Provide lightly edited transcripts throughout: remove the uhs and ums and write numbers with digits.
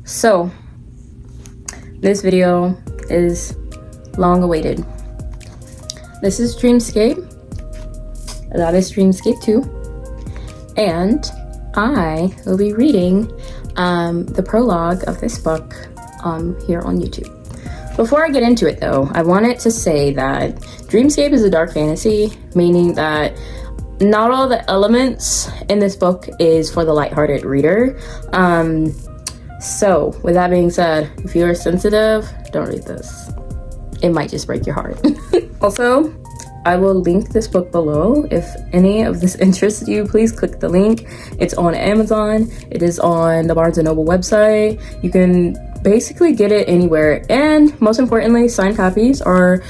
So this video is long awaited. This is Dreamscape. That is Dreamscape 2. And I will be reading the prologue of this book here on YouTube. Before I get into it though, I wanted to say that Dreamscape is a dark fantasy, meaning that not all the elements in this book is for the lighthearted reader. So with that being said, if you are sensitive, don't read this. It might just break your heart. Also, I will link this book below. If any of this interests you, please click the link. It's on Amazon. It is on the Barnes & Noble website. You can basically get it anywhere. And most importantly, signed copies are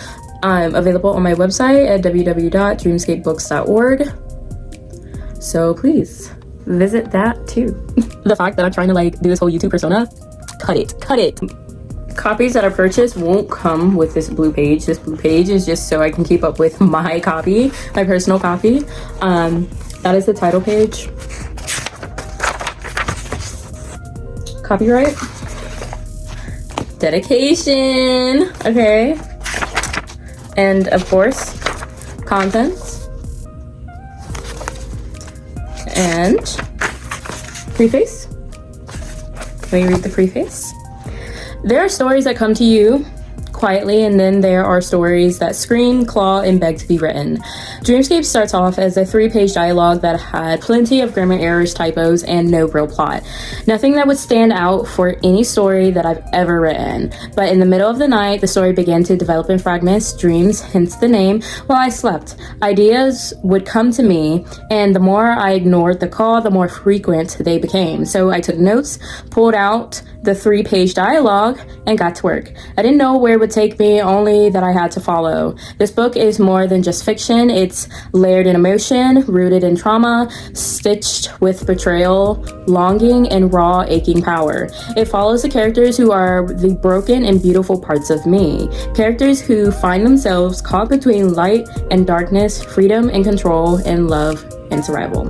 available on my website at www.dreamscapebooks.org. So please visit that too. The fact that I'm trying to do this whole YouTube persona, cut it. Copies that I purchased won't come with this blue page. This blue page is just so I can keep up with my copy, my personal copy. That is the title page. Copyright. Dedication. Okay. And of course, contents. And preface. Let me read the preface. There are stories that come to you quietly, and then there are stories that scream, claw, and beg to be written. Dreamscape starts off as a 3-page dialogue that had plenty of grammar errors, typos, and no real plot. Nothing that would stand out for any story that I've ever written. But in the middle of the night, the story began to develop in fragments, dreams, hence the name, while I slept. Ideas would come to me, and the more I ignored the call, the more frequent they became. So I took notes, pulled out the 3-page dialogue, and got to work. I didn't know where it would take me, only that I had to follow. This book is more than just fiction. It's layered in emotion, rooted in trauma, stitched with betrayal, longing, and raw, aching power. It follows the characters who are the broken and beautiful parts of me. Characters who find themselves caught between light and darkness, freedom and control, and love and survival.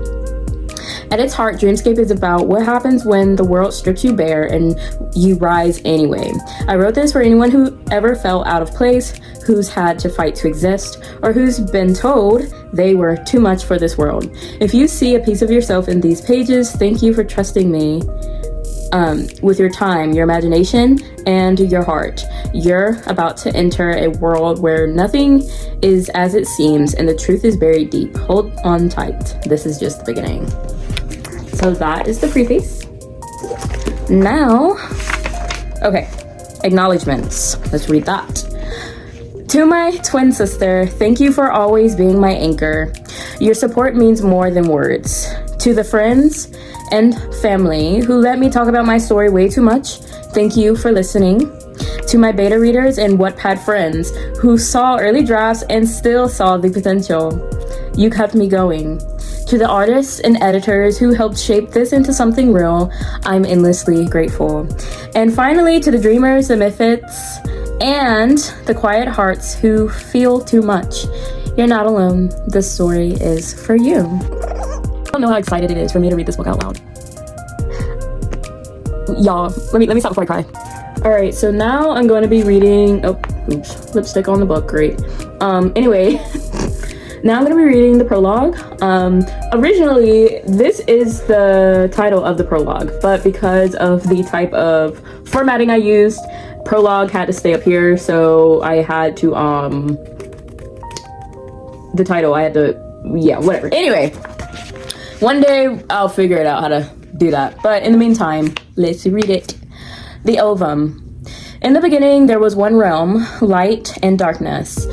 At its heart, Dreamscape is about what happens when the world strips you bare and you rise anyway. I wrote this for anyone who ever felt out of place, who's had to fight to exist, or who's been told they were too much for this world. If you see a piece of yourself in these pages, thank you for trusting me with your time, your imagination, and your heart. You're about to enter a world where nothing is as it seems and the truth is buried deep. Hold on tight. This is just the beginning. So that is the preface. Now, okay, acknowledgements. Let's read that. To my twin sister, thank you for always being my anchor. Your support means more than words. To the friends and family who let me talk about my story way too much, thank you for listening. To my beta readers and Wattpad friends who saw early drafts and still saw the potential, you kept me going. To the artists and editors who helped shape this into something real, I'm endlessly grateful. And finally, to the dreamers, the misfits, and the quiet hearts who feel too much. You're not alone. This story is for you. I don't know how excited it is for me to read this book out loud. Y'all, let me stop before I cry. All right, so now I'm going to be reading, oops, lipstick on the book, great. Anyway, now I'm going to be reading the prologue. Originally, this is the title of the prologue, but because of the type of formatting I used, prologue had to stay up here, so I had to, the title, I had to, yeah, whatever. Anyway, one day I'll figure it out how to do that, but in the meantime, let's read it. The ovum. In the beginning, there was one realm, light and darkness.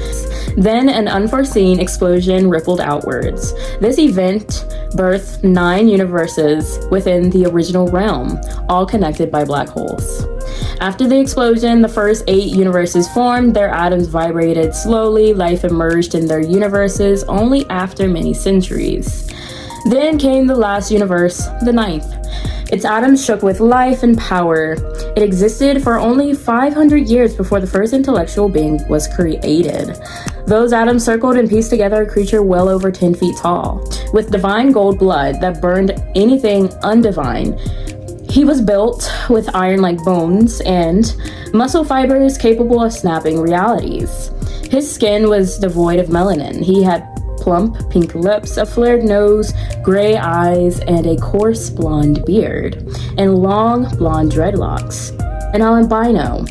Then an unforeseen explosion rippled outwards. This event birthed 9 universes within the original realm, all connected by black holes. After the explosion, the first 8 universes formed, their atoms vibrated slowly, life emerged in their universes only after many centuries. Then came the last universe, the 9th. Its atoms shook with life and power. It existed for only 500 years before the first intellectual being was created. Those atoms circled and pieced together a creature well over 10 feet tall, with divine gold blood that burned anything undivine. He was built with iron-like bones and muscle fibers capable of snapping realities. His skin was devoid of melanin. He had plump pink lips, a flared nose, gray eyes, and a coarse blonde beard, and long blonde dreadlocks. An albino.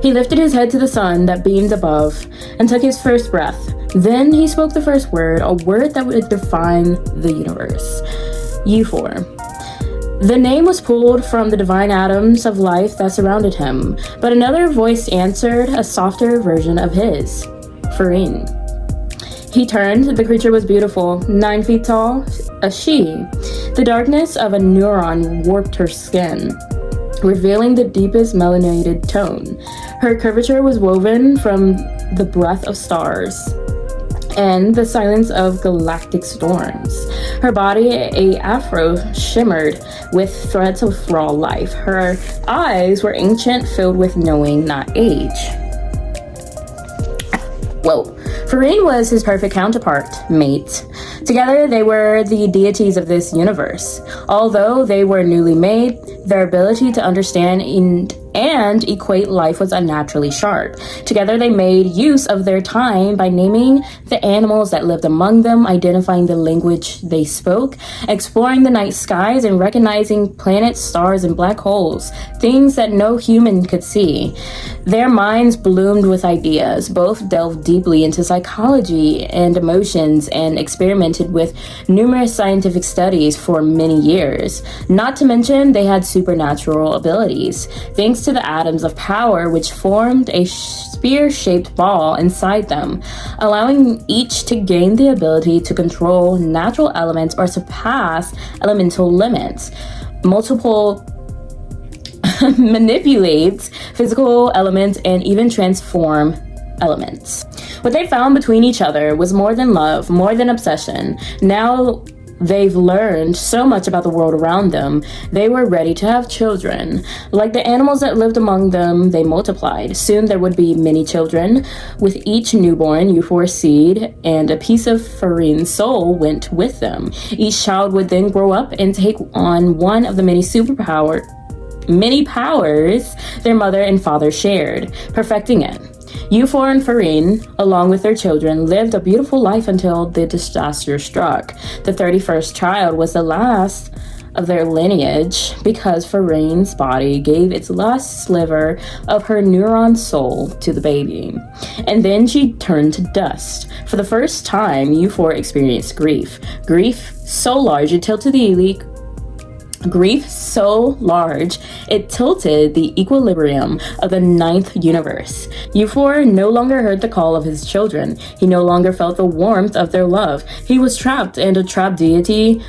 He lifted his head to the sun that beamed above and took his first breath. Then he spoke the first word, a word that would define the universe. Euphor. The name was pulled from the divine atoms of life that surrounded him, but another voice answered, a softer version of his. Farine. He turned. The creature was beautiful, 9 feet tall, a she. The darkness of a neuron warped her skin, revealing the deepest melanated tone. Her curvature was woven from the breath of stars and the silence of galactic storms. Her body, a afro, shimmered with threads of raw life. Her eyes were ancient, filled with knowing, not age. Whoa. Farine was his perfect counterpart, mate. Together, they were the deities of this universe. Although they were newly made, their ability to understand and equate life was unnaturally sharp. Together, they made use of their time by naming the animals that lived among them, identifying the language they spoke, exploring the night skies, and recognizing planets, stars, and black holes, things that no human could see. Their minds bloomed with ideas. Both delved deeply into psychology and emotions and experimented with numerous scientific studies for many years. Not to mention, they had supernatural abilities, thanks to the atoms of power which formed a spear-shaped ball inside them, allowing each to gain the ability to control natural elements or surpass elemental limits. Multiple manipulates physical elements and even transform elements. What they found between each other was more than love, more than obsession. Now they've learned so much about the world around them, they were ready to have children. Like the animals that lived among them, they multiplied. Soon there would be many children. With each newborn, Euphor seed and a piece of Farine's soul went with them. Each child would then grow up and take on one of the many powers their mother and father shared, perfecting it. Euphor and Farine, along with their children, lived a beautiful life until the disaster struck. The 31st child was the last of their lineage because Farine's body gave its last sliver of her neuron soul to the baby. And then she turned to dust. For the first time, Euphor experienced grief. Grief so large it tilted the equilibrium of the 9th universe. Euphor no longer heard the call of his children. He no longer felt the warmth of their love. He was trapped, and a trapped deity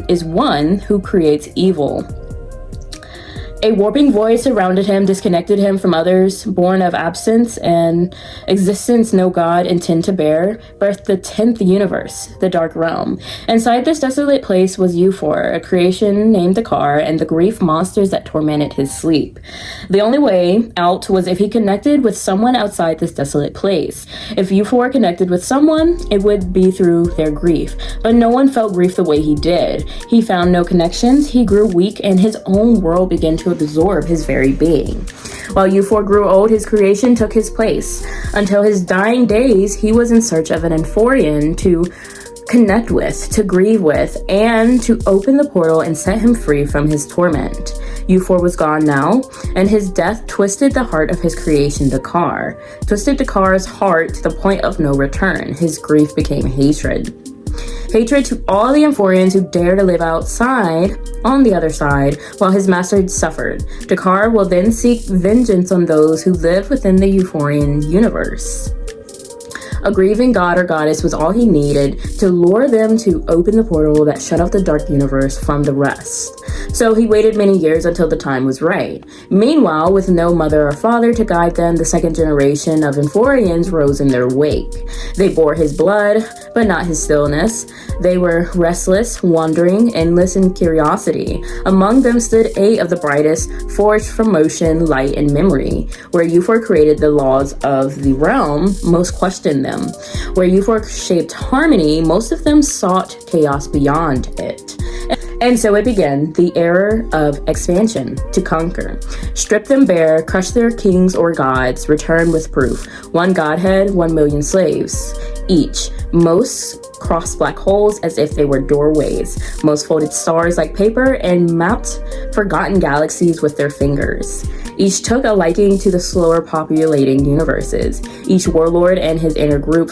is one who creates evil. A warping voice surrounded him, disconnected him from others, born of absence and existence no god intend to bear, birthed the 10th universe, the dark realm. Inside this desolate place was Euphor, a creation named Dakar, and the grief monsters that tormented his sleep. The only way out was if he connected with someone outside this desolate place. If Euphor connected with someone, it would be through their grief. But no one felt grief the way he did. He found no connections, he grew weak, and his own world began to absorb his very being. While Euphor grew old, his creation took his place. Until his dying days, he was in search of an Euphorian to connect with, to grieve with, and to open the portal and set him free from his torment. Euphor was gone now, and his death twisted the heart of his creation, Dakar. Twisted Dakar's heart to the point of no return. His grief became hatred. Hatred to all the Euphorians who dare to live on the other side, while his master suffered. Dakar will then seek vengeance on those who live within the Euphorian universe. A grieving god or goddess was all he needed to lure them to open the portal that shut off the dark universe from the rest. So he waited many years until the time was right. Meanwhile, with no mother or father to guide them, the second generation of Euphorians rose in their wake. They bore his blood, but not his stillness. They were restless, wandering, endless in curiosity. Among them stood 8 of the brightest, forged from motion, light, and memory. Where Euphor created the laws of the realm, most questioned them. Where Euphor shaped harmony, most of them sought chaos beyond it. And so it began, the era of expansion, to conquer. Strip them bare, crush their kings or gods, return with proof. One godhead, 1 million slaves, each. Most crossed black holes as if they were doorways. Most folded stars like paper and mapped forgotten galaxies with their fingers. Each took a liking to the slower populating universes. Each warlord and his inner group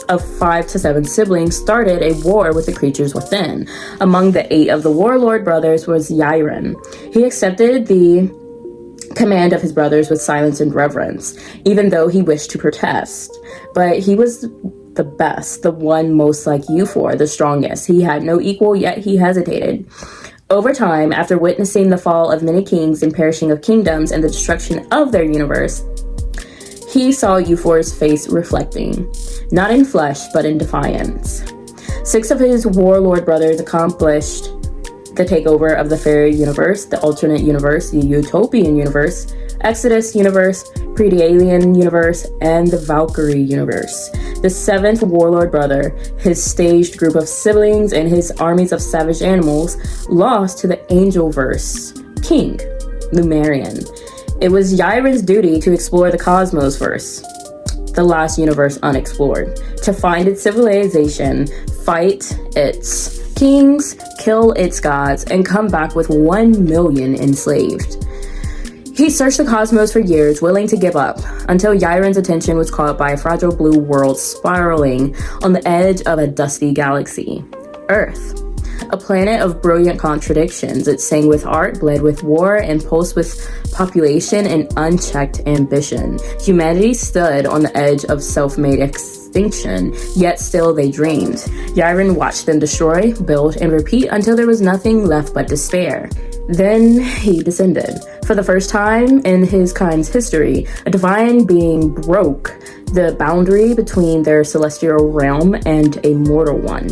of 5 to 7 siblings started a war with the creatures within. Among the 8 of the warlord brothers was Yiren. He accepted the command of his brothers with silence and reverence, even though he wished to protest. But he was the best, the one most like Euphor, the strongest. He had no equal, yet he hesitated. Over time, after witnessing the fall of many kings and perishing of kingdoms and the destruction of their universe, he saw Euphor's face reflecting, not in flesh, but in defiance. 6 of his warlord brothers accomplished the takeover of the fairy universe, the alternate universe, the utopian universe, Exodus universe, pre-alien universe, and the Valkyrie universe. The 7th warlord brother, his staged group of siblings, and his armies of savage animals lost to the Angelverse king, Lumerian. It was Yiren's duty to explore the Cosmos verse, the last universe unexplored, to find its civilization, fight its kings, kill its gods, and come back with 1 million enslaved. He searched the cosmos for years, willing to give up, until Yiren's attention was caught by a fragile blue world spiraling on the edge of a dusty galaxy, Earth. A planet of brilliant contradictions. It sang with art, bled with war, and pulsed with population and unchecked ambition. Humanity stood on the edge of self-made extinction, yet still they dreamed. Yiren watched them destroy, build, and repeat until there was nothing left but despair. Then he descended. For the first time in his kind's history, a divine being broke the boundary between their celestial realm and a mortal one.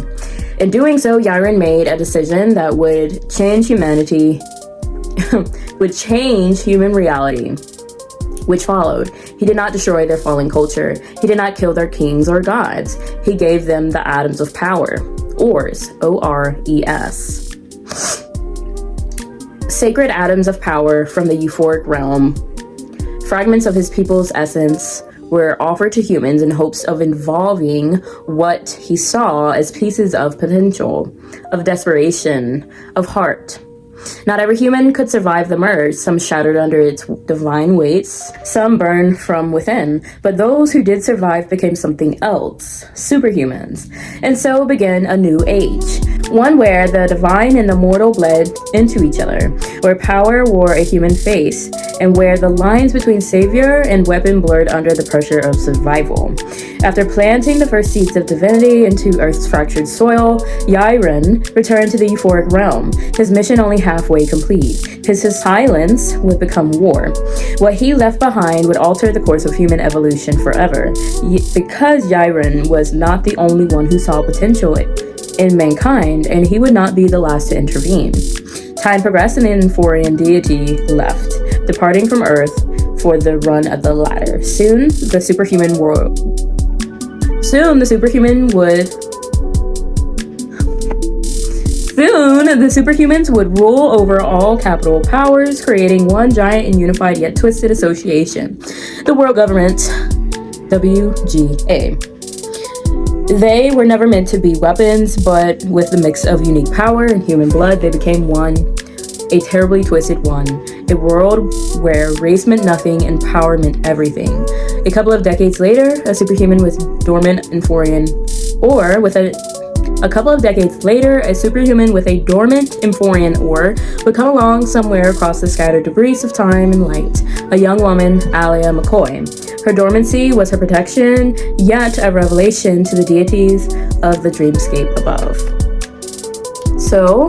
In doing so, Yiren made a decision that would change humanity, would change human reality, which followed. He did not destroy their fallen culture. He did not kill their kings or gods. He gave them the atoms of power, ores, O-R-E-S. Sacred atoms of power from the euphoric realm. Fragments of his people's essence were offered to humans in hopes of involving what he saw as pieces of potential, of desperation, of heart. Not every human could survive the merge. Some shattered under its divine weights, some burned from within, but those who did survive became something else, superhumans. And so began a new age, one where the divine and the mortal bled into each other, where power wore a human face, and where the lines between savior and weapon blurred under the pressure of survival. After planting the first seeds of divinity into Earth's fractured soil, Yiren returned to the euphoric realm, his mission only halfway complete. His silence would become war. What he left behind would alter the course of human evolution forever. Because Yiren was not the only one who saw potential in mankind, and he would not be the last to intervene. Time progressed and an Euphorian deity left, departing from Earth for the run of the ladder. Soon, the superhuman the superhumans would rule over all capital powers, creating one giant and unified yet twisted association, the world government, WGA. They were never meant to be weapons, but with the mix of unique power and human blood, they became one, a terribly twisted one, a world where race meant nothing and power meant everything. A couple of decades later, a superhuman with dormant Euphorian, a couple of decades later, a superhuman with a dormant Euphorian ore would come along somewhere across the scattered debris of time and light. A young woman, Alia McCoy. Her dormancy was her protection, yet a revelation to the deities of the dreamscape above. So,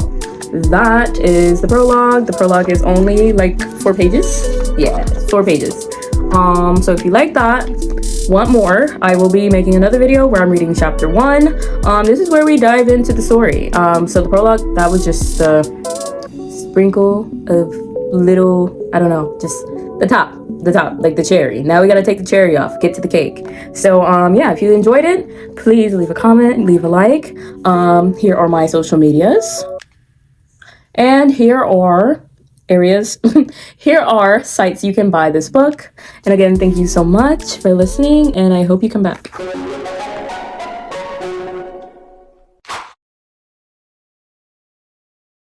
that is the prologue. The prologue is only like 4 pages. Yeah, 4 pages. So if you like that, want more, I will be making another video where I'm reading chapter 1. This is where we dive into the story. So the prologue, that was just a sprinkle of little, I don't know, just the top, like the cherry. Now we gotta take the cherry off, get to the cake. So yeah, if you enjoyed it, please leave a comment, leave a like. Here are my social medias. And here are areas. Here are sites you can buy this book. And again, thank you so much for listening, and I hope you come back.